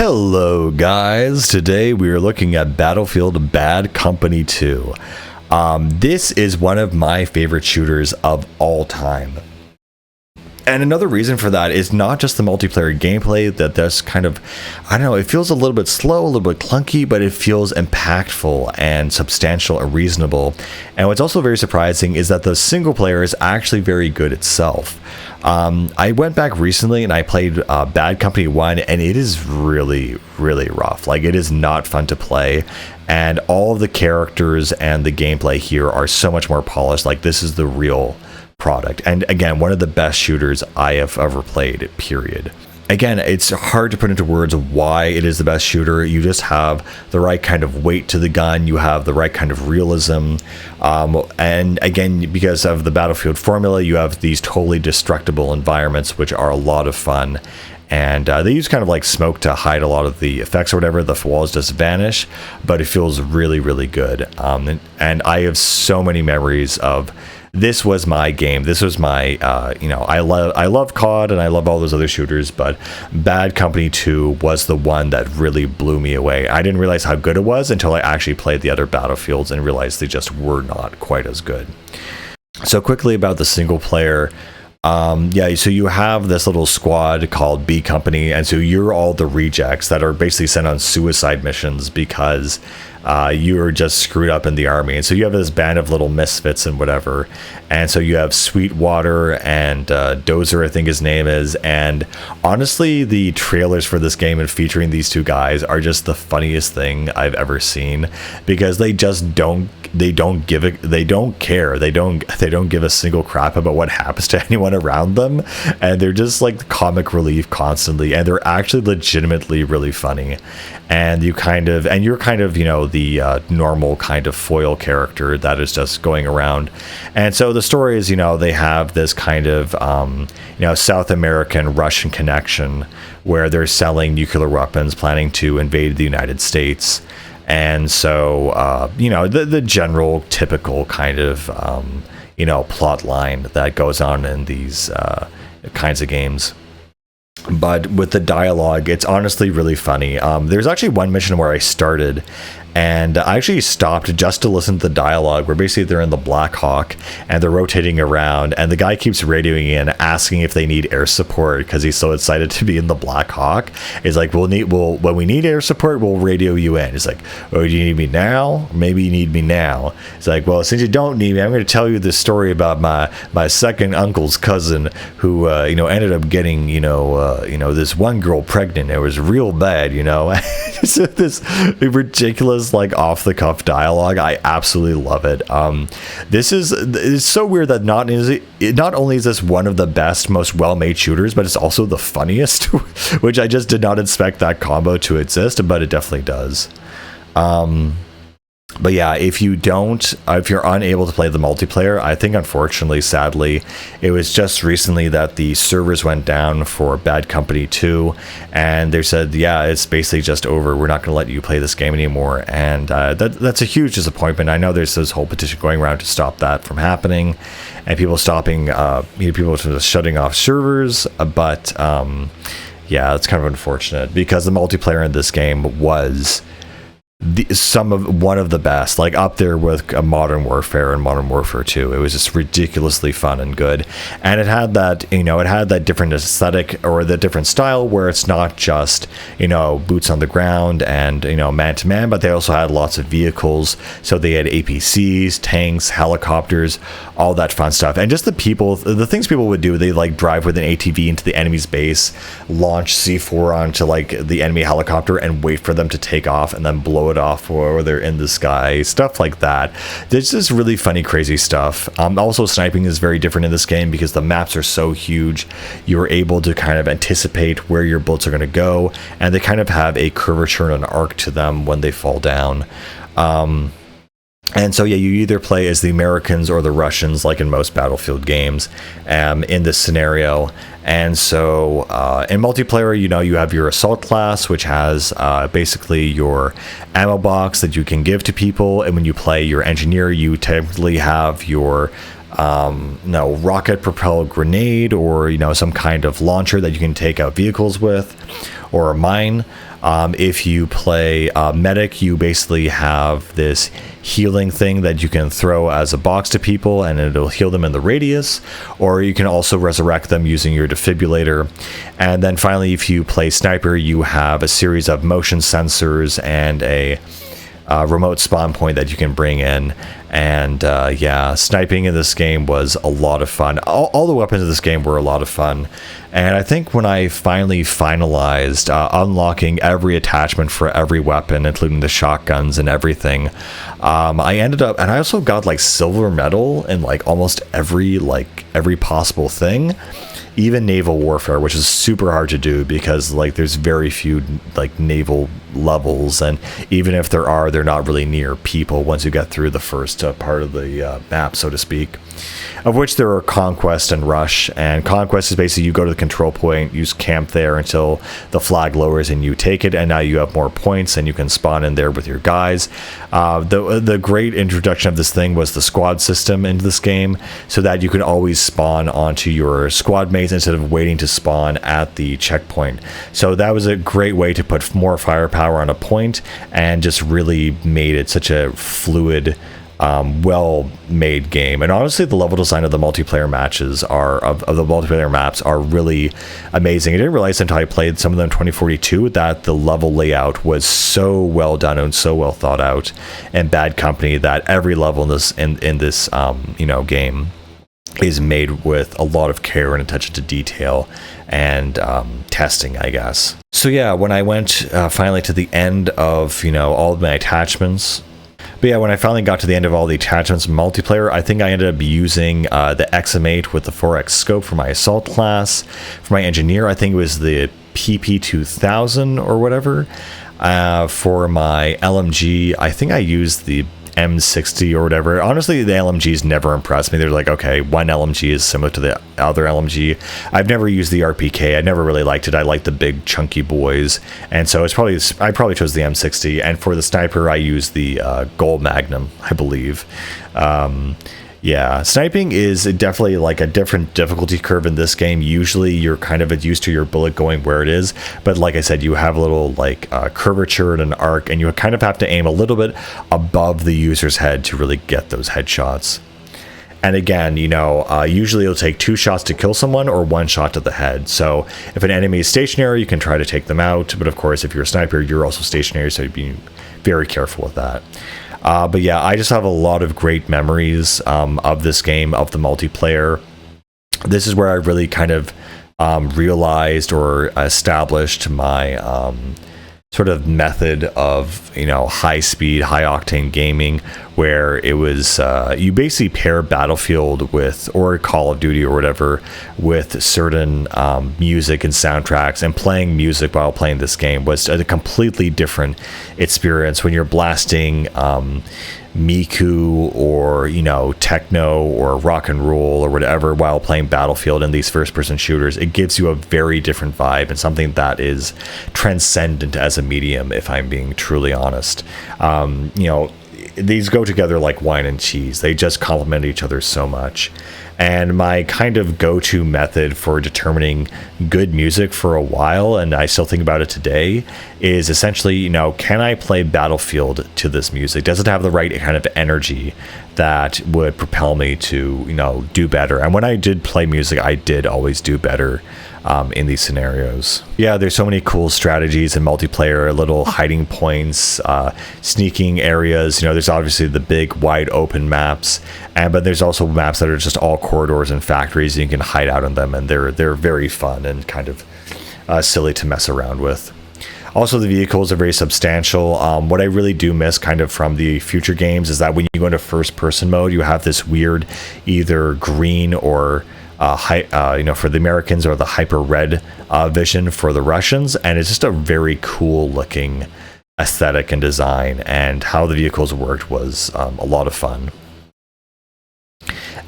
Hello guys, today we are looking at Battlefield Bad Company 2. This is one of my favorite shooters of all time. And another reason for that is not just the multiplayer gameplay that's kind of, I don't know, it feels a little bit slow, a little bit clunky, but it feels impactful and substantial and reasonable. And what's also very surprising is that the single player is actually very good itself. I went back recently and I played Bad Company 1, and it is really, really rough. Like, it is not fun to play. And all of the characters and the gameplay here are so much more polished. Like, this is the real product. And again, one of the best shooters I have ever played, period. Again, it's hard to put into words why it is the best shooter. You just have the right kind of weight to the gun. You have the right kind of realism. And again, because of the Battlefield formula, you have these totally destructible environments, which are a lot of fun. And they use kind of like smoke to hide a lot of the effects or whatever. The walls just vanish, but it feels really, really good. And I have so many memories of this was my game. This was my, I love COD and I love all those other shooters, but Bad Company 2 was the one that really blew me away. I didn't realize how good it was until I actually played the other Battlefields and realized they just were not quite as good. So quickly about the single player. So you have this little squad called B Company, and so you're all the rejects that are basically sent on suicide missions because you're just screwed up in the army. And so you have this band of little misfits and whatever. And so you have Sweetwater and Dozer, I think his name is. And honestly, the trailers for this game and featuring these two guys are just the funniest thing I've ever seen, because they just don't care. They don't give a single crap about what happens to anyone around them, and they're just like comic relief constantly, and they're actually legitimately really funny. And you're kind of the normal kind of foil character that is just going around. And so the story is, they have this kind of South American Russian connection where they're selling nuclear weapons, planning to invade the United States. And so, the general typical kind of, plot line that goes on in these kinds of games. But with the dialogue, it's honestly really funny. There's actually one mission where I started, and I actually stopped just to listen to the dialogue, where basically they're in the Black Hawk and they're rotating around, and the guy keeps radioing in asking if they need air support because he's so excited to be in the Black Hawk. He's like, when we need air support, we'll radio you in. He's like, oh, do you need me now? Maybe you need me now. It's like, well, since you don't need me, I'm going to tell you this story about my second uncle's cousin who ended up getting this one girl pregnant. It was real bad. So this ridiculous, like, off the cuff dialogue. I absolutely love it. It's so weird that not only is this one of the best, most well-made shooters, but it's also the funniest, which I just did not expect that combo to exist, but it definitely does. But yeah, if you're unable to play the multiplayer, I think unfortunately, sadly, it was just recently that the servers went down for Bad Company 2, and they said, yeah, it's basically just over. We're not going to let you play this game anymore. And that's a huge disappointment. I know there's this whole petition going around to stop that from happening, and people stopping, people shutting off servers. But yeah, it's kind of unfortunate, because the multiplayer in this game was one of the best, like up there with Modern Warfare and Modern Warfare 2. It was just ridiculously fun and good, and it had that different aesthetic, or the different style, where it's not just boots on the ground and man to man, but they also had lots of vehicles. So they had APCs, tanks, helicopters, all that fun stuff. And just the things people would do, they like drive with an ATV into the enemy's base, launch C4 onto like the enemy helicopter, and wait for them to take off, and then blow it off or they're in the sky, stuff like that. There's just really funny, crazy stuff. Also, sniping is very different in this game because the maps are so huge. You're able to kind of anticipate where your bullets are going to go, and they kind of have a curvature and an arc to them when they fall down. And so, yeah, you either play as the Americans or the Russians, like in most Battlefield games, in this scenario. And so, in multiplayer, you have your assault class, which has basically your ammo box that you can give to people. And when you play your engineer, you typically have your rocket propelled grenade, or some kind of launcher that you can take out vehicles with, or a mine. If you play medic, you basically have this healing thing that you can throw as a box to people and it'll heal them in the radius, or you can also resurrect them using your defibrillator. And then finally, if you play sniper, you have a series of motion sensors and a remote spawn point that you can bring in. And yeah, sniping in this game was a lot of fun. All the weapons in this game were a lot of fun. And I think when I finally finalized unlocking every attachment for every weapon, including the shotguns and everything, I ended up, and I also got like silver medal in like almost every possible thing. Even naval warfare, which is super hard to do because like there's very few like naval levels, and even if there are, they're not really near people once you get through the first part of the map, so to speak. Of which there are Conquest and Rush. And Conquest is basically you go to the control point, you camp there until the flag lowers and you take it, and now you have more points and you can spawn in there with your guys. The great introduction of this thing was the squad system into this game, so that you can always spawn onto your squad mates instead of waiting to spawn at the checkpoint. So that was a great way to put more firepower on a point and just really made it such a fluid, well-made game. And honestly, the level design of the multiplayer matches of the multiplayer maps are really amazing. I didn't realize until I played some of them in 2042 that the level layout was so well done and so well thought out in Bad Company that every level in this game is made with a lot of care and attention to detail and testing, I guess. So yeah, when I went finally to the end of all of my attachments. But yeah, when I finally got to the end of all the attachments in multiplayer, I think I ended up using the XM8 with the 4X scope for my assault class. For my engineer, I think it was the PP2000 or whatever. For my LMG, I think I used the M60 or whatever. Honestly, the LMGs never impressed me. They're like, okay, one LMG is similar to the other LMG. I've never used the RPK. I never really liked it. I like the big chunky boys, and so I probably chose the M60. And for the sniper, I used the Gold Magnum, I believe. Yeah, sniping is definitely like a different difficulty curve in this game. Usually you're kind of used to your bullet going where it is, but like I said, you have a little like curvature and an arc, and you kind of have to aim a little bit above the user's head to really get those headshots. And again, usually it'll take 2 shots to kill someone or 1 shot to the head. So if an enemy is stationary, you can try to take them out. But of course, if you're a sniper, you're also stationary, so you'd be very careful with that. But yeah, I just have a lot of great memories of this game, of the multiplayer. This is where I really kind of realized or established my sort of method of high speed, high octane gaming, where it was you basically pair Battlefield with, or Call of Duty or whatever, with certain music and soundtracks, and playing music while playing this game was a completely different experience. When you're blasting Miku or techno or rock and roll or whatever while playing Battlefield and these first-person shooters, it gives you a very different vibe and something that is transcendent as a medium, if I'm being truly honest. These go together like wine and cheese. They just complement each other so much. And my kind of go-to method for determining good music for a while, and I still think about it today, is essentially, can I play Battlefield to this music? Does it have the right kind of energy that would propel me to, do better? And when I did play music, I did always do better in these scenarios. Yeah, there's so many cool strategies in multiplayer, little hiding points, sneaking areas. There's obviously the big wide open maps, but there's also maps that are just all corridors and factories, and you can hide out in them, and they're very fun and kind of silly to mess around with. Also, the vehicles are very substantial. What I really do miss kind of from the future games is that when you go into first person mode, you have this weird either green or for the Americans, or the hyper red vision for the Russians, and it's just a very cool looking aesthetic and design, and how the vehicles worked was a lot of fun.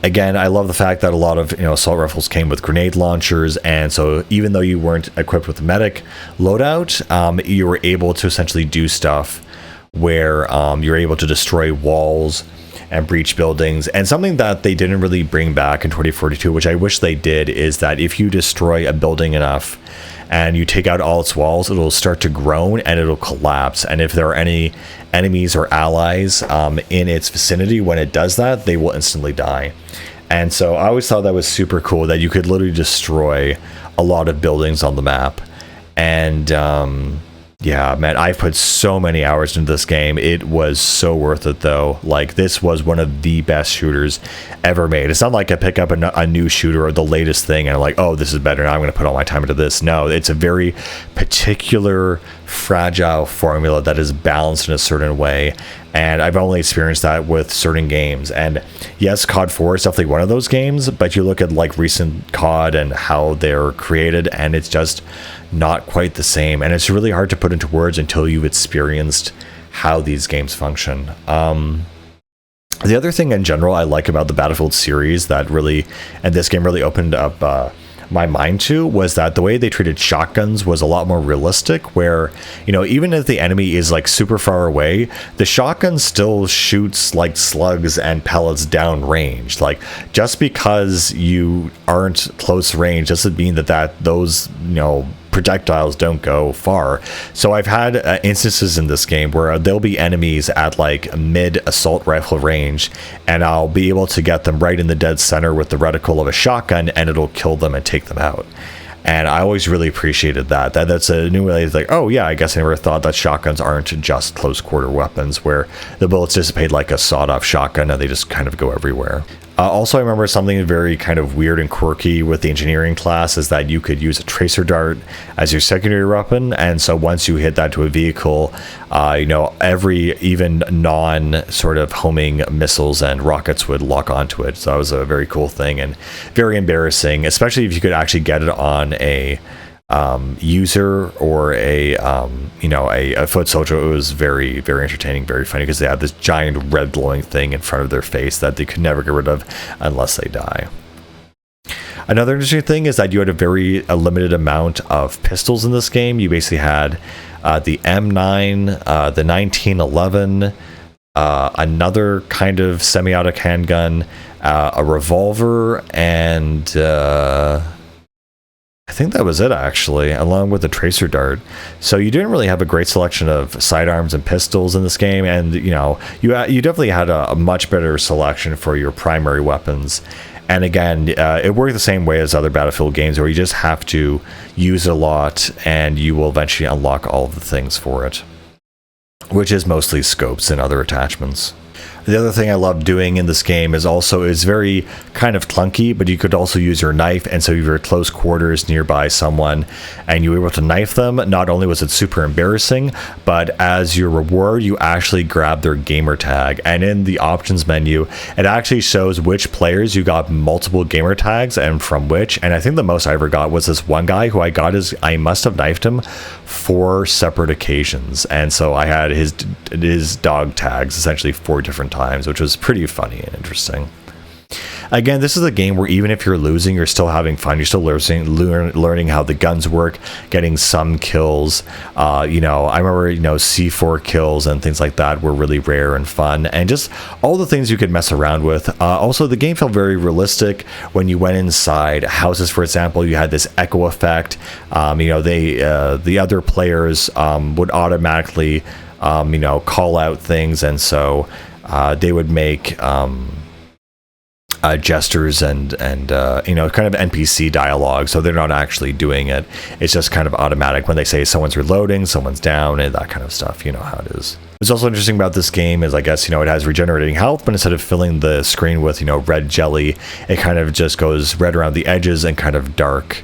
Again, I love the fact that a lot of assault rifles came with grenade launchers, and so even though you weren't equipped with a medic loadout, you were able to essentially do stuff where you're able to destroy walls and breach buildings. And something that they didn't really bring back in 2042, which I wish they did, is that if you destroy a building enough and you take out all its walls, it'll start to groan and it'll collapse. And if there are any enemies or allies in its vicinity when it does that, they will instantly die. And so I always thought that was super cool, that you could literally destroy a lot of buildings on the map. And yeah, man, I've put so many hours into this game. It was so worth it, though. Like, this was one of the best shooters ever made. It's not like I pick up a new shooter or the latest thing and I'm like, oh, this is better, now I'm going to put all my time into this. No, it's a very particular, fragile formula that is balanced in a certain way. And I've only experienced that with certain games. And yes, COD 4 is definitely one of those games, but you look at like recent COD and how they're created, and it's just not quite the same. And it's really hard to put into words until you've experienced how these games function. The other thing in general I like about the Battlefield series that really, and this game really opened up my mind to, was that the way they treated shotguns was a lot more realistic, where, you know, even if the enemy is like super far away, the shotgun still shoots like slugs and pellets down range. Like, just because you aren't close range doesn't mean that those, you know, projectiles don't go far. So I've had instances in this game where there'll be enemies at like mid assault rifle range, and I'll be able to get them right in the dead center with the reticle of a shotgun, and it'll kill them and take them out. And I always really appreciated that's a new way. It's like, oh yeah, I guess I never thought that shotguns aren't just close quarter weapons where the bullets dissipate like a sawed-off shotgun and they just kind of go everywhere. Also, I remember something very kind of weird and quirky with the engineering class is that you could use a tracer dart as your secondary weapon. And so once you hit that to a vehicle, you know, every even non sort of homing missiles and rockets would lock onto it. So that was a very cool thing and very embarrassing, especially if you could actually get it on a user or a you know, a foot soldier. It was very, very entertaining, very funny, because they had this giant red glowing thing in front of their face that they could never get rid of unless they die. Another interesting thing is that you had a limited amount of pistols in this game. You basically had the M9, the 1911, another kind of semi-auto handgun, a revolver, and I think that was it, actually, along with the tracer dart. So you didn't really have a great selection of sidearms and pistols in this game, and you know, you definitely had a much better selection for your primary weapons. And again, it worked the same way as other Battlefield games, where you just have to use it a lot, and you will eventually unlock all of the things for it, which is mostly scopes and other attachments. The other thing I love doing in this game is very kind of clunky, but you could also use your knife, and so if you're at close quarters nearby someone and you were able to knife them, not only was it super embarrassing, but as your reward, you actually grab their gamer tag, and in the options menu, it actually shows which players you got multiple gamer tags and from which. And I think the most I ever got was this one guy who I must have knifed him 4 separate occasions, and so I had his dog tags essentially 4 different times, which was pretty funny and interesting. Again, this is a game where even if you're losing, you're still having fun. You're still learning how the guns work, getting some kills. You know, I remember, you know, C4 kills and things like that were really rare and fun, and just all the things you could mess around with. Also, the game felt very realistic when you went inside houses. For example, you had this echo effect. You know, the other players would automatically, you know, call out things, and so they would make gestures and you know, kind of NPC dialogue, so they're not actually doing it. It's just kind of automatic when they say someone's reloading, someone's down, and that kind of stuff. You know how it is. What's also interesting about this game is, I guess, you know, it has regenerating health, but instead of filling the screen with, you know, red jelly, it kind of just goes red around the edges and kind of dark.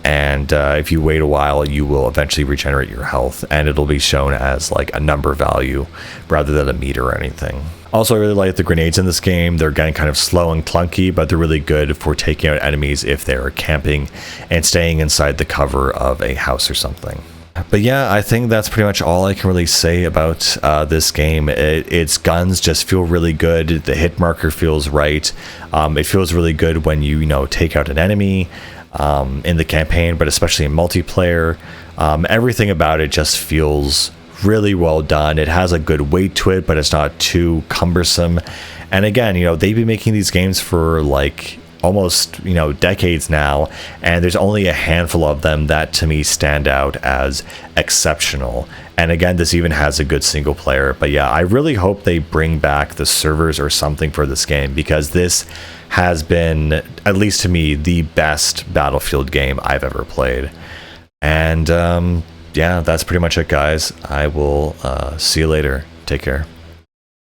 And if you wait a while, you will eventually regenerate your health, and it'll be shown as like a number value rather than a meter or anything. Also, I really like the grenades in this game. They're getting kind of slow and clunky, but they're really good for taking out enemies if they're camping and staying inside the cover of a house or something. But yeah, I think that's pretty much all I can really say about this game. Its guns just feel really good. The hit marker feels right. It feels really good when you know, take out an enemy in the campaign, but especially in multiplayer. Everything about it just feels really well done. It has a good weight to it, but it's not too cumbersome. And again, you know, they've been making these games for like almost, decades now, and there's only a handful of them that to me stand out as exceptional. And again, this even has a good single player. But yeah, I really hope they bring back the servers or something for this game, because this has been, at least to me, the best Battlefield game I've ever played. And yeah, that's pretty much it, guys. I will see you later. Take care.